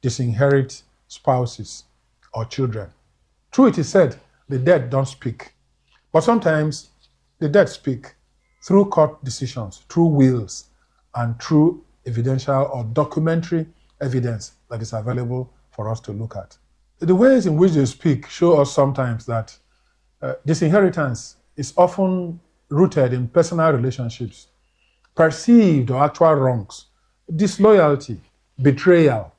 disinherit spouses or children. True, it is said, the dead don't speak. But sometimes the dead speak through court decisions, through wills, and through evidential or documentary evidence that is available for us to look at. The ways in which they speak show us sometimes that disinheritance is often rooted in personal relationships, perceived or actual wrongs, disloyalty, betrayal,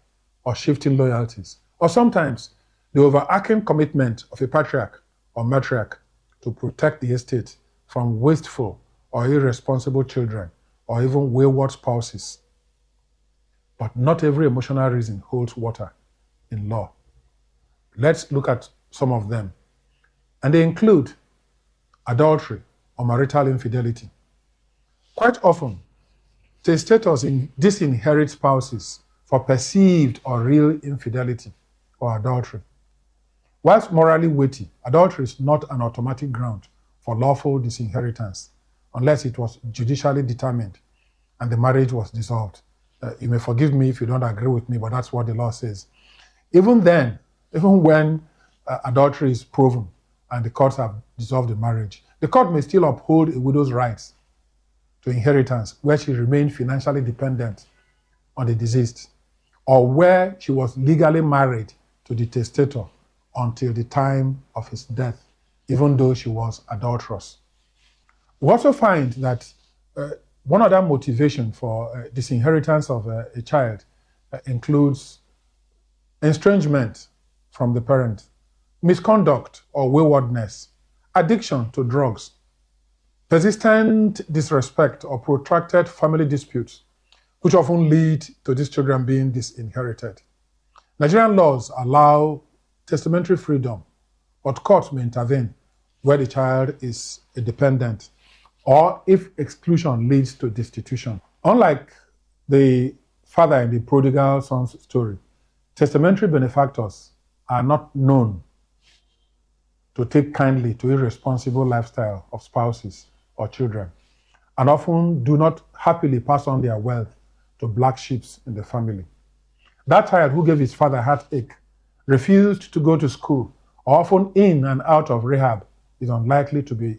or shifting loyalties, or sometimes the overarching commitment of a patriarch or matriarch to protect the estate from wasteful or irresponsible children, or even wayward spouses. But not every emotional reason holds water in law. Let's look at some of them. And they include adultery or marital infidelity. Quite often, testators disinherit spouses for perceived or real infidelity or adultery. Whilst morally weighty, adultery is not an automatic ground for lawful disinheritance unless it was judicially determined and the marriage was dissolved. You may forgive me if you don't agree with me, but that's what the law says. Even then, even when adultery is proven and the courts have dissolved the marriage, the court may still uphold a widow's rights to inheritance where she remained financially dependent on the deceased, or where she was legally married to the testator until the time of his death, even though she was adulterous. We also find that one other motivation for disinheritance of a child includes estrangement from the parent, misconduct or waywardness, addiction to drugs, persistent disrespect or protracted family disputes, which often lead to these children being disinherited. Nigerian laws allow testamentary freedom, but courts may intervene where the child is a dependent or if exclusion leads to destitution. Unlike the father in the prodigal son's story, testamentary benefactors are not known to take kindly to irresponsible lifestyle of spouses or children, and often do not happily pass on their wealth to black sheep in the family. That child who gave his father heartache, refused to go to school, or often in and out of rehab, is unlikely to be